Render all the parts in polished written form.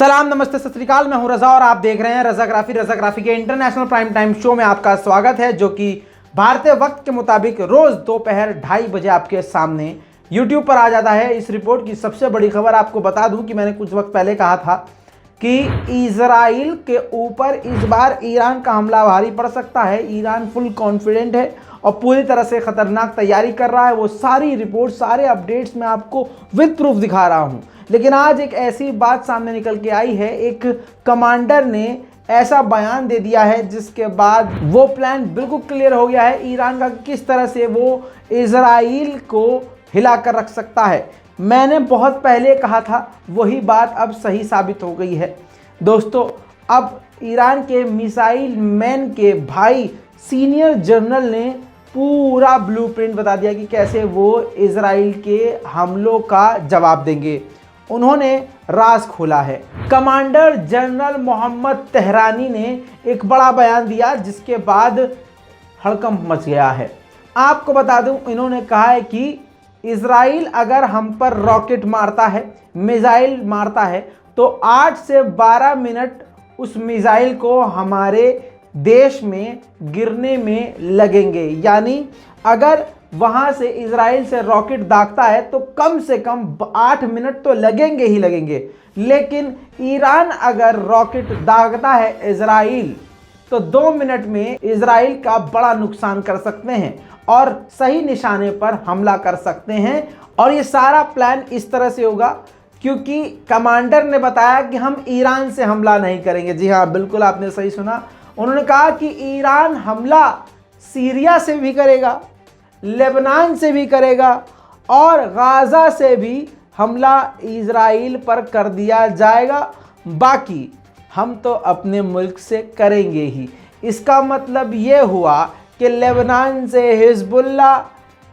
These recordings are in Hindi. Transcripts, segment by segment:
सलाम, नमस्ते, सत श्री अकाल। मैं हूं रजा और आप देख रहे हैं रजाग्राफी के इंटरनेशनल प्राइम टाइम शो में आपका स्वागत है, जो कि भारतीय वक्त के मुताबिक रोज दोपहर 2:30 बजे आपके सामने यूट्यूब पर आ जाता है। इस रिपोर्ट की सबसे बड़ी खबर आपको बता दूं कि मैंने कुछ वक्त पहले कहा था कि इजराइल के ऊपर इस बार ईरान का हमला भारी पड़ सकता है। ईरान फुल कॉन्फिडेंट है और पूरी तरह से खतरनाक तैयारी कर रहा है। वो सारी रिपोर्ट, सारे अपडेट्स मैं आपको विद प्रूफ दिखा रहा हूं। लेकिन आज एक ऐसी बात सामने निकल के आई है, एक कमांडर ने ऐसा बयान दे दिया है जिसके बाद वो प्लान बिल्कुल क्लियर हो गया है ईरान का, किस तरह से वो इजराइल को हिला कर रख सकता है। मैंने बहुत पहले कहा था, वही बात अब सही साबित हो गई है। दोस्तों, अब ईरान के मिसाइल मैन के भाई सीनियर जनरल ने पूरा ब्लूप्रिंट बता दिया कि कैसे वो इजराइल के हमलों का जवाब देंगे। उन्होंने राज खोला है। कमांडर जनरल मोहम्मद तेहरानी ने एक बड़ा बयान दिया जिसके बाद हड़कंप मच गया है। आपको बता दूं, इन्होंने कहा है कि इजराइल अगर हम पर रॉकेट मारता है, मिसाइल मारता है, तो 8 से 12 मिनट उस मिसाइल को हमारे देश में गिरने में लगेंगे। यानी अगर वहां से इजराइल से रॉकेट दागता है तो कम से कम 8 मिनट तो लगेंगे ही लगेंगे। लेकिन ईरान अगर रॉकेट दागता है इजराइल, तो 2 मिनट में इजराइल का बड़ा नुकसान कर सकते हैं और सही निशाने पर हमला कर सकते हैं। और ये सारा प्लान इस तरह से होगा क्योंकि कमांडर ने बताया कि हम ईरान से हमला नहीं करेंगे। जी हाँ, बिल्कुल आपने सही सुना। उन्होंने कहा कि ईरान हमला सीरिया से भी करेगा, लेबनान से भी करेगा और गाजा से भी हमला इजराइल पर कर दिया जाएगा। बाकी हम तो अपने मुल्क से करेंगे ही। इसका मतलब ये हुआ कि लेबनान से हिजबुल्ला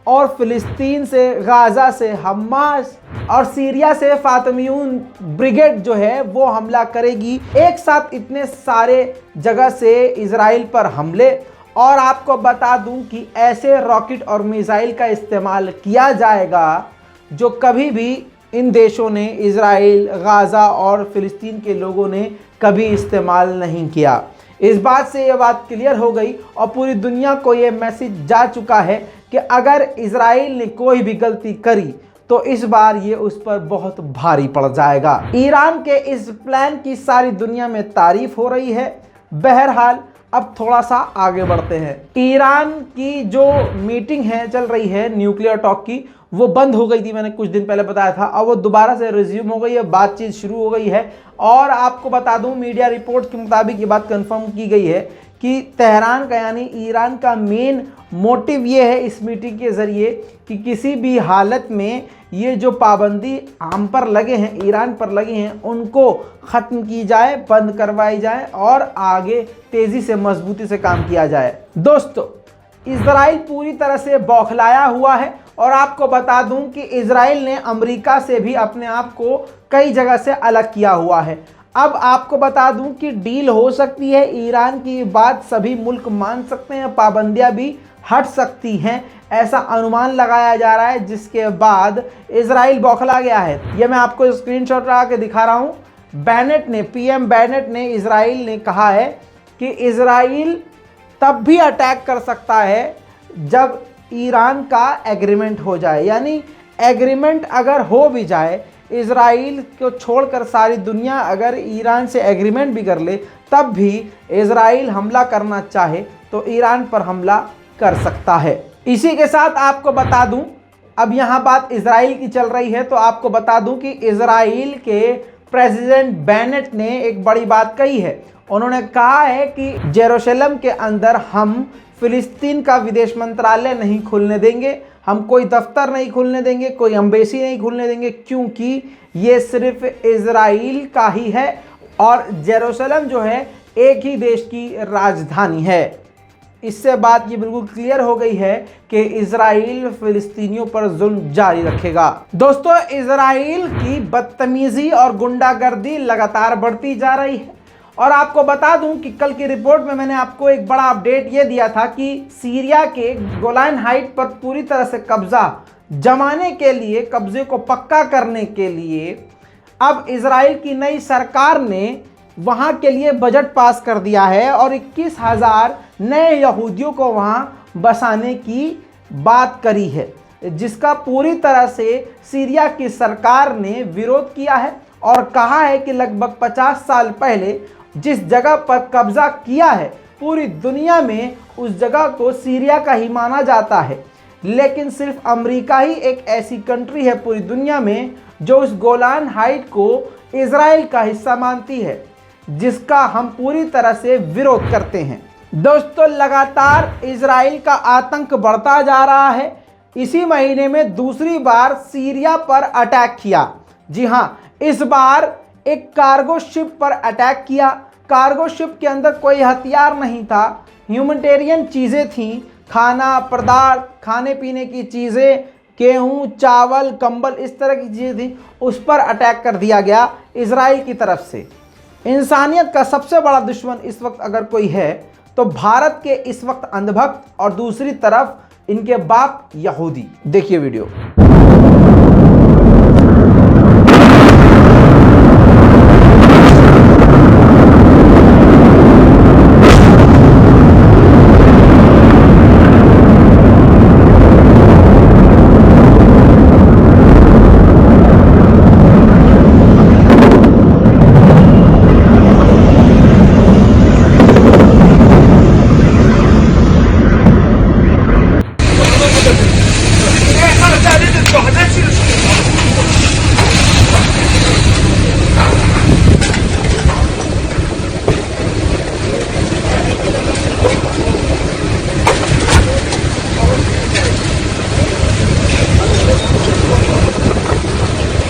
और फिलिस्तीन से, गाजा से हमास और सीरिया से फातिमियून ब्रिगेड जो है वो हमला करेगी। एक साथ इतने सारे जगह से इजराइल पर हमले। और आपको बता दूं कि ऐसे रॉकेट और मिसाइल का इस्तेमाल किया जाएगा जो कभी भी इन देशों ने, इजराइल, गाजा और फिलिस्तीन के लोगों ने कभी इस्तेमाल नहीं किया। इस बात से ये बात क्लियर हो गई और पूरी दुनिया को ये मैसेज जा चुका है कि अगर इजराइल ने कोई भी गलती करी तो इस बार ये उस पर बहुत भारी पड़ जाएगा। ईरान के इस प्लान की सारी दुनिया में तारीफ हो रही है। बहरहाल अब थोड़ा सा आगे बढ़ते हैं। ईरान की जो मीटिंग है चल रही है न्यूक्लियर टॉक की, वो बंद हो गई थी, मैंने कुछ दिन पहले बताया था। अब वो दोबारा से रिज्यूम हो गई है, बातचीत शुरू हो गई है। और आपको बता दूं, मीडिया रिपोर्ट के मुताबिक ये बात कंफर्म की गई है कि तेहरान का यानी ईरान का मेन मोटिव ये है इस मीटिंग के ज़रिए कि किसी भी हालत में ये जो पाबंदी हम पर लगे हैं, ईरान पर लगे हैं, उनको ख़त्म की जाए, बंद करवाई जाए और आगे तेज़ी से, मजबूती से काम किया जाए। दोस्तों, इजराइल पूरी तरह से बौखलाया हुआ है और आपको बता दूं कि इजराइल ने अमेरिका से भी अपने आप को कई जगह से अलग किया हुआ है। अब आपको बता दूं कि डील हो सकती है, ईरान की बात सभी मुल्क मान सकते हैं, पाबंदियां भी हट सकती हैं, ऐसा अनुमान लगाया जा रहा है। जिसके बाद इजराइल बौखला गया है। यह मैं आपको स्क्रीनशॉट लगा के दिखा रहा हूं। बेनेट ने, पीएम बेनेट ने, इजराइल ने कहा है कि इजराइल तब भी अटैक कर सकता है जब ईरान का एग्रीमेंट हो जाए। यानी एग्रीमेंट अगर हो भी जाए, इजराइल को छोड़कर सारी दुनिया अगर ईरान से एग्रीमेंट भी कर ले, तब भी इजराइल हमला करना चाहे तो ईरान पर हमला कर सकता है। इसी के साथ आपको बता दूं, अब यहाँ बात इजराइल की चल रही है तो आपको बता दूं कि इजराइल के प्रेसिडेंट बेनेट ने एक बड़ी बात कही है। उन्होंने कहा है कि जेरूशलम के अंदर हम फिलिस्तीन का विदेश मंत्रालय नहीं खुलने देंगे, हम कोई दफ्तर नहीं खुलने देंगे, कोई एम्बेसी नहीं खुलने देंगे, क्योंकि ये सिर्फ इजराइल का ही है और जेरूशलम जो है एक ही देश की राजधानी है। इससे बात ये बिल्कुल क्लियर हो गई है कि इजराइल फिलिस्तीनियों पर जुल्म जारी रखेगा। दोस्तों, इजराइल की बदतमीजी और गुंडागर्दी लगातार बढ़ती जा रही है और आपको बता दूं कि कल की रिपोर्ट में मैंने आपको एक बड़ा अपडेट ये दिया था कि सीरिया के गोलान हाइट पर पूरी तरह से कब्जा जमाने के लिए, कब्जे को पक्का करने के लिए अब इजराइल की नई सरकार ने वहां के लिए बजट पास कर दिया है और 21,000 नए यहूदियों को वहां बसाने की बात करी है, जिसका पूरी तरह से सीरिया की सरकार ने विरोध किया है और कहा है कि लगभग 50 साल पहले जिस जगह पर कब्जा किया है पूरी दुनिया में उस जगह को सीरिया का ही माना जाता है, लेकिन सिर्फ अमेरिका ही एक ऐसी कंट्री है पूरी दुनिया में जो उस गोलान हाइट को इजराइल का हिस्सा मानती है, जिसका हम पूरी तरह से विरोध करते हैं। दोस्तों, लगातार इजराइल का आतंक बढ़ता जा रहा है। इसी महीने में दूसरी बार सीरिया पर अटैक किया। जी हां, इस बार एक कार्गो शिप पर अटैक किया। कार्गो शिप के अंदर कोई हथियार नहीं था, ह्यूमैनिटेरियन चीज़ें थीं, खाना पदार्थ, खाने पीने की चीज़ें, गेहूँ, चावल, कंबल, इस तरह की चीज़ें थी। उस पर अटैक कर दिया गया इजराइल की तरफ से। इंसानियत का सबसे बड़ा दुश्मन इस वक्त अगर कोई है तो भारत के इस वक्त अंधभक्त और दूसरी तरफ इनके बाप यहूदी। देखिए वीडियो।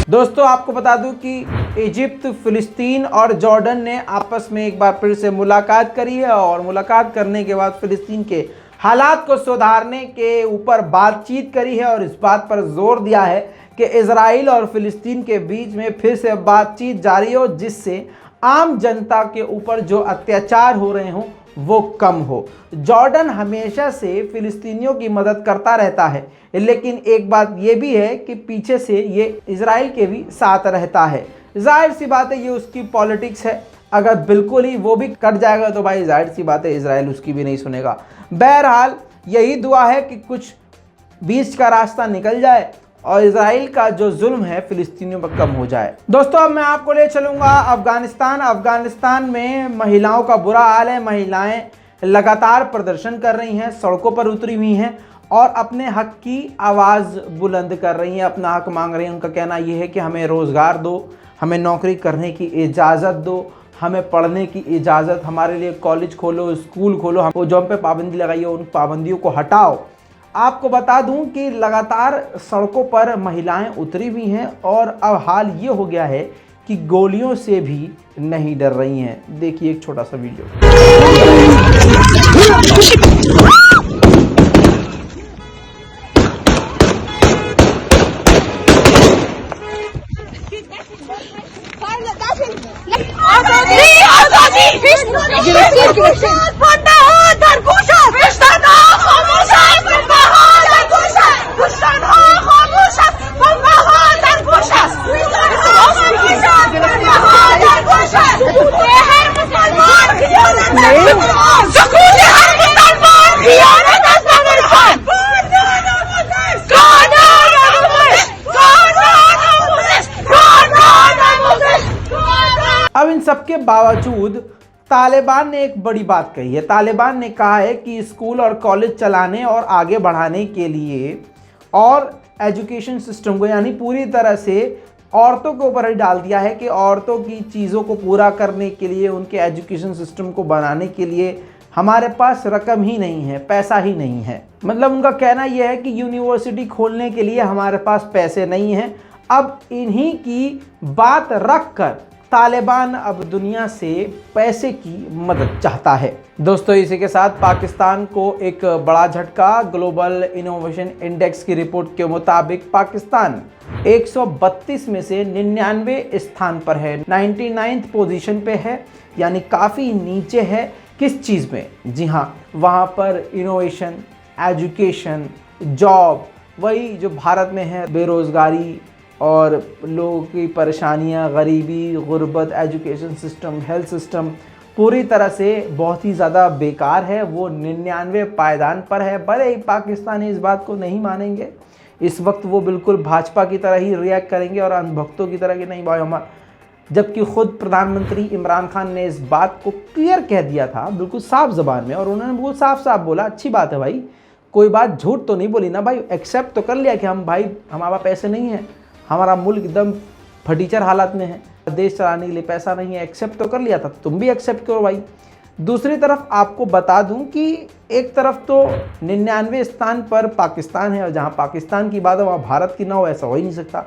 दोस्तों, आपको बता दूं कि इजिप्ट, फिलिस्तीन और जॉर्डन ने आपस में एक बार फिर से मुलाकात करी है और मुलाकात करने के बाद फिलिस्तीन के हालात को सुधारने के ऊपर बातचीत करी है और इस बात पर जोर दिया है कि इजराइल और फिलिस्तीन के बीच में फिर से बातचीत जारी हो, जिससे आम जनता के ऊपर जो अत्याचार हो रहे हों वो कम हो। जॉर्डन हमेशा से फिलिस्तीनियों की मदद करता रहता है, लेकिन एक बात ये भी है कि पीछे से ये इजराइल के भी साथ रहता है। जाहिर सी बात है, ये उसकी पॉलिटिक्स है। अगर बिल्कुल ही वो भी कट जाएगा तो भाई जाहिर सी बात है इजराइल उसकी भी नहीं सुनेगा। बहरहाल यही दुआ है कि कुछ बीच का रास्ता निकल जाए और इजराइल का जो जुल्म है फिलिस्तीनियों पर कम हो जाए। दोस्तों, अब मैं आपको ले चलूंगा अफगानिस्तान में महिलाओं का बुरा हाल है। महिलाएं लगातार प्रदर्शन कर रही हैं, सड़कों पर उतरी हुई हैं और अपने हक की आवाज़ बुलंद कर रही हैं, अपना हक मांग रही हैं। उनका कहना यह है कि हमें रोज़गार दो, हमें नौकरी करने की इजाज़त दो, हमें पढ़ने की इजाज़त, हमारे लिए कॉलेज खोलो, स्कूल खोलो, हम जो हम पे पाबंदी लगाई है उन पाबंदियों को हटाओ। आपको बता दूं कि लगातार सड़कों पर महिलाएं उतरी हुई हैं और अब हाल ये हो गया है कि गोलियों से भी नहीं डर रही हैं। देखिए एक छोटा सा वीडियो। अब इन सबके बावजूद तालिबान ने एक बड़ी बात कही है। तालिबान ने कहा है कि स्कूल और कॉलेज चलाने और आगे बढ़ाने के लिए और एजुकेशन सिस्टम को यानी पूरी तरह से औरतों के ऊपर ही डाल दिया है कि औरतों की चीज़ों को पूरा करने के लिए, उनके एजुकेशन सिस्टम को बनाने के लिए हमारे पास रकम ही नहीं है, पैसा ही नहीं है। मतलब उनका कहना यह है कि यूनिवर्सिटी खोलने के लिए हमारे पास पैसे नहीं हैं। अब इन्हीं की बात रखकर तालिबान अब दुनिया से पैसे की मदद चाहता है। दोस्तों, इसी के साथ पाकिस्तान को एक बड़ा झटका। ग्लोबल इनोवेशन इंडेक्स की रिपोर्ट के मुताबिक पाकिस्तान 132 में से 99 स्थान पर है, 99th पोजीशन पे है, यानी काफ़ी नीचे है। किस चीज़ में? जी हाँ, वहाँ पर इनोवेशन, एजुकेशन, जॉब, वही जो भारत में है, बेरोज़गारी, और लोगों की परेशानियां, गरीबी, गुर्बत, एजुकेशन सिस्टम, हेल्थ सिस्टम पूरी तरह से बहुत ही ज़्यादा बेकार है। वो 99 पायदान पर है। भले ही पाकिस्तानी इस बात को नहीं मानेंगे, इस वक्त वो बिल्कुल भाजपा की तरह ही रिएक्ट करेंगे और अंधभक्तों की तरह कि नहीं भाई हमारा, जबकि खुद प्रधानमंत्री इमरान खान ने इस बात को क्लियर कह दिया था बिल्कुल साफ ज़बान में, और उन्होंने बिल्कुल साफ साफ बोला अच्छी बात है भाई, कोई बात झूठ तो नहीं बोली ना भाई, एक्सेप्ट तो कर लिया कि हम भाई हमारा पैसे नहीं है, हमारा मुल्क एकदम फटीचर हालात में है, देश चलाने के लिए पैसा नहीं है, एक्सेप्ट तो कर लिया था, तुम भी एक्सेप्ट करो भाई। दूसरी तरफ आपको बता दूं कि एक तरफ तो 99 स्थान पर पाकिस्तान है, और जहां पाकिस्तान की बात है वहां भारत की ना हो, ऐसा हो ही नहीं सकता।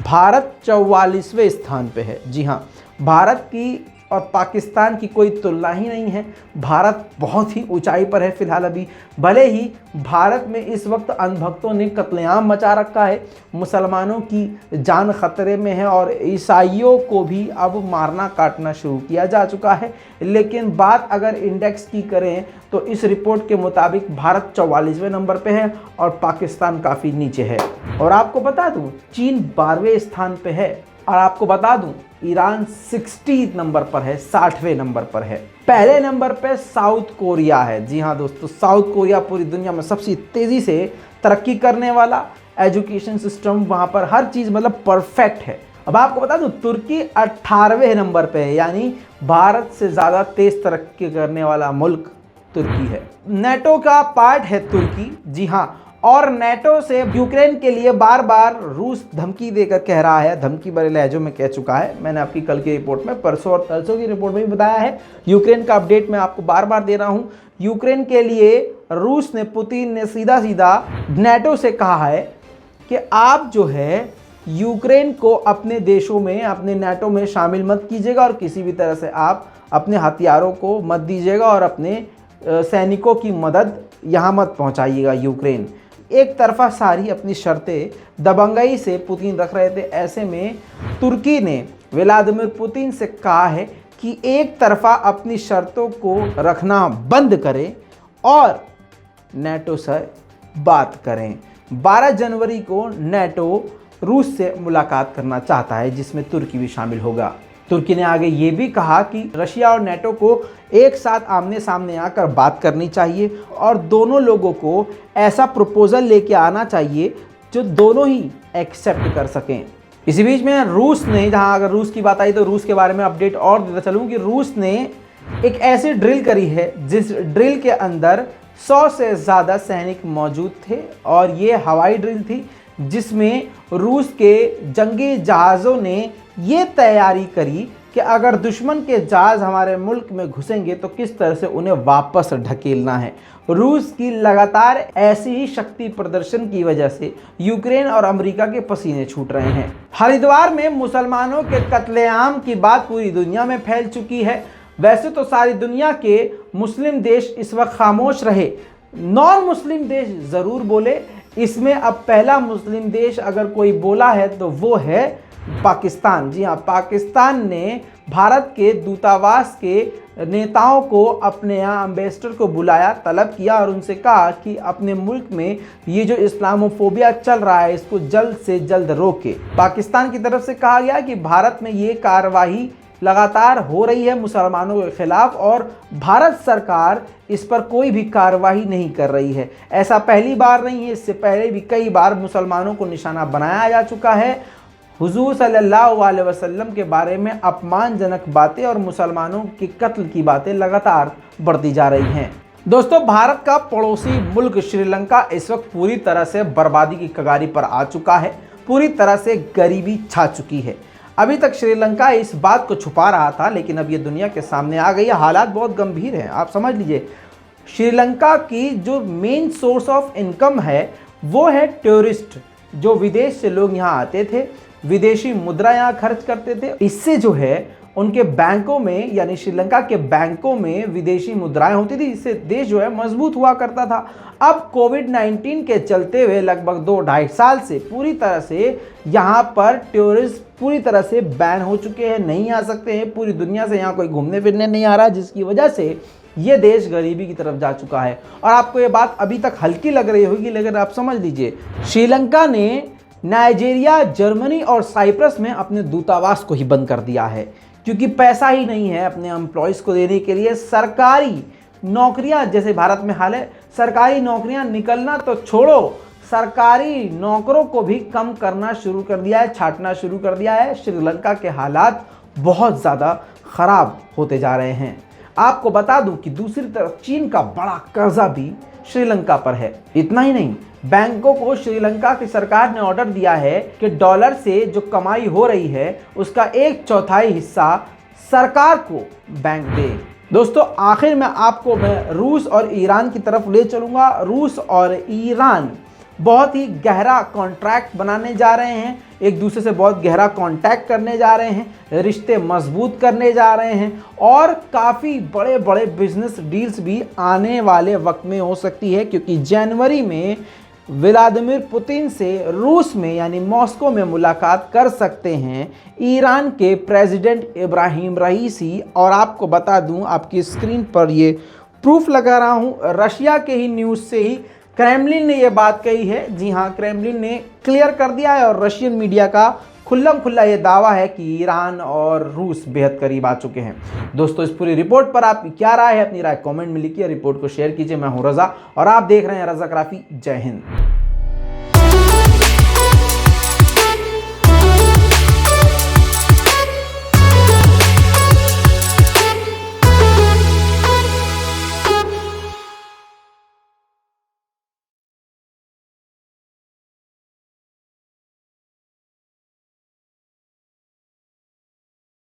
भारत 44वें स्थान पे है। जी हाँ, भारत की और पाकिस्तान की कोई तुलना ही नहीं है। भारत बहुत ही ऊंचाई पर है फिलहाल अभी। भले ही भारत में इस वक्त अंधभक्तों ने कत्लेआम मचा रखा है, मुसलमानों की जान खतरे में है और ईसाइयों को भी अब मारना काटना शुरू किया जा चुका है। लेकिन बात अगर इंडेक्स की करें तो इस रिपोर्ट के मुताबिक भारत 44वें नंबर पे है और पाकिस्तान काफ़ी नीचे है। और आपको बता दूं चीन 12वें स्थान पे है, और आपको बता दूं ईरान 60 नंबर पर है, 60वें नंबर पर है। पहले नंबर पे साउथ कोरिया है। जी हाँ दोस्तों, साउथ कोरिया पूरी दुनिया में सबसे तेज़ी से तरक्की करने वाला, एजुकेशन सिस्टम वहाँ पर हर चीज़ मतलब परफेक्ट है। अब आपको बता दूं तुर्की 18वें नंबर पे है, यानी भारत से ज़्यादा तेज़ तरक्की करने वाला मुल्क तुर्की है। नेटो का पार्ट है तुर्की। जी हाँ, और नेटो से यूक्रेन के लिए बार बार रूस धमकी देकर कह रहा है, धमकी भरे लहजों में कह चुका है। मैंने आपकी कल की रिपोर्ट में, परसों और तरसों की रिपोर्ट में भी बताया है। यूक्रेन का अपडेट मैं आपको बार बार दे रहा हूं। यूक्रेन के लिए रूस ने, पुतिन ने सीधा सीधा नेटो से कहा है कि आप जो है यूक्रेन को अपने देशों में, अपने नेटो में शामिल मत कीजिएगा और किसी भी तरह से आप अपने हथियारों को मत दीजिएगा और अपने सैनिकों की मदद यहाँ मत पहुँचाइएगा यूक्रेन। एक तरफा सारी अपनी शर्तें दबंगई से पुतिन रख रहे थे। ऐसे में तुर्की ने व्लादिमीर पुतिन से कहा है कि एक तरफा अपनी शर्तों को रखना बंद करें और नेटो से बात करें। 12 जनवरी को नेटो रूस से मुलाकात करना चाहता है, जिसमें तुर्की भी शामिल होगा। तुर्की ने आगे ये भी कहा कि रशिया और नेटो को एक साथ आमने सामने आकर बात करनी चाहिए और दोनों लोगों को ऐसा प्रपोजल लेके आना चाहिए जो दोनों ही एक्सेप्ट कर सकें। इसी बीच में रूस ने, जहां अगर रूस की बात आई तो रूस के बारे में अपडेट और देता चलूं कि रूस ने एक ऐसी ड्रिल करी है जिस ड्रिल के अंदर 100 से ज़्यादा सैनिक मौजूद थे, और ये हवाई ड्रिल थी जिसमें रूस के जंगी जहाज़ों ने ये तैयारी करी कि अगर दुश्मन के जहाज़ हमारे मुल्क में घुसेंगे तो किस तरह से उन्हें वापस ढकेलना है। रूस की लगातार ऐसी ही शक्ति प्रदर्शन की वजह से यूक्रेन और अमेरिका के पसीने छूट रहे हैं। हरिद्वार में मुसलमानों के कत्लेआम की बात पूरी दुनिया में फैल चुकी है। वैसे तो सारी दुनिया के मुस्लिम देश इस वक्त खामोश रहे, नॉन मुस्लिम देश ज़रूर बोले। इसमें अब पहला मुस्लिम देश अगर कोई बोला है तो वो है पाकिस्तान। जी हाँ, पाकिस्तान ने भारत के दूतावास के नेताओं को अपने यहाँ एम्बेसडर को बुलाया, तलब किया और उनसे कहा कि अपने मुल्क में ये जो इस्लामोफोबिया चल रहा है इसको जल्द से जल्द रोके। पाकिस्तान की तरफ से कहा गया कि भारत में ये कार्रवाई लगातार हो रही है मुसलमानों के खिलाफ और भारत सरकार इस पर कोई भी कार्रवाई नहीं कर रही है। ऐसा पहली बार नहीं है, इससे पहले भी कई बार मुसलमानों को निशाना बनाया जा चुका है। हुजूर सल्लल्लाहु अलैहि वसल्लम के बारे में अपमानजनक बातें और मुसलमानों के कत्ल की बातें लगातार बढ़ती जा रही हैं। दोस्तों, भारत का पड़ोसी मुल्क श्रीलंका इस वक्त पूरी तरह से बर्बादी की कगारी पर आ चुका है। पूरी तरह से गरीबी छा चुकी है। अभी तक श्रीलंका इस बात को छुपा रहा था, लेकिन अब ये दुनिया के सामने आ गई है। हालात बहुत गंभीर हैं, आप समझ लीजिए। श्रीलंका की जो मेन सोर्स ऑफ इनकम है वो है टूरिस्ट, जो विदेश से लोग यहाँ आते थे, विदेशी मुद्रा यहाँ खर्च करते थे। इससे जो है उनके बैंकों में, यानी श्रीलंका के बैंकों में विदेशी मुद्राएं होती थी, इससे देश जो है मजबूत हुआ करता था। अब कोविड-19 के चलते हुए लगभग 2-2.5 साल से पूरी तरह से यहाँ पर टूरिस्ट पूरी तरह से बैन हो चुके हैं, नहीं आ सकते हैं। पूरी दुनिया से यहाँ कोई घूमने फिरने नहीं आ रहा, जिसकी वजह से ये देश गरीबी की तरफ जा चुका है। और आपको ये बात अभी तक हल्की लग रही होगी, लेकिन आप समझ लीजिए श्रीलंका ने नाइजीरिया, जर्मनी और साइप्रस में अपने दूतावास को ही बंद कर दिया है, क्योंकि पैसा ही नहीं है अपने एम्प्लॉयज़ को देने के लिए। सरकारी नौकरियां, जैसे भारत में हाल है, सरकारी नौकरियां निकलना तो छोड़ो, सरकारी नौकरों को भी कम करना शुरू कर दिया है, छांटना शुरू कर दिया है। श्रीलंका के हालात बहुत ज़्यादा ख़राब होते जा रहे हैं। आपको बता दूं कि दूसरी तरफ चीन का बड़ा कर्जा भी श्रीलंका पर है। इतना ही नहीं, बैंकों को श्रीलंका की सरकार ने ऑर्डर दिया है कि डॉलर से जो कमाई हो रही है उसका 1/4 हिस्सा सरकार को बैंक दे। दोस्तों, आखिर में आपको मैं रूस और ईरान की तरफ ले चलूंगा। रूस और ईरान बहुत ही गहरा कॉन्ट्रैक्ट बनाने जा रहे हैं, एक दूसरे से बहुत गहरा कांटेक्ट करने जा रहे हैं, रिश्ते मजबूत करने जा रहे हैं और काफ़ी बड़े बड़े बिजनेस डील्स भी आने वाले वक्त में हो सकती है, क्योंकि जनवरी में व्लादिमीर पुतिन से रूस में यानी मॉस्को में मुलाकात कर सकते हैं ईरान के प्रेसिडेंट इब्राहिम रईसी। और आपको बता दूं, आपकी स्क्रीन पर ये प्रूफ लगा रहा हूं, रशिया के ही न्यूज़ से ही क्रेमलिन ने ये बात कही है। जी हाँ, क्रेमलिन ने क्लियर कर दिया है और रशियन मीडिया का खुल्लम खुल्ला ये दावा है कि ईरान और रूस बेहद करीब आ चुके हैं। दोस्तों, इस पूरी रिपोर्ट पर आपकी क्या राय है? अपनी राय कमेंट में लिखिए, रिपोर्ट को शेयर कीजिए। मैं हूं रजा और आप देख रहे हैं रजा ग्राफी। जय हिंद।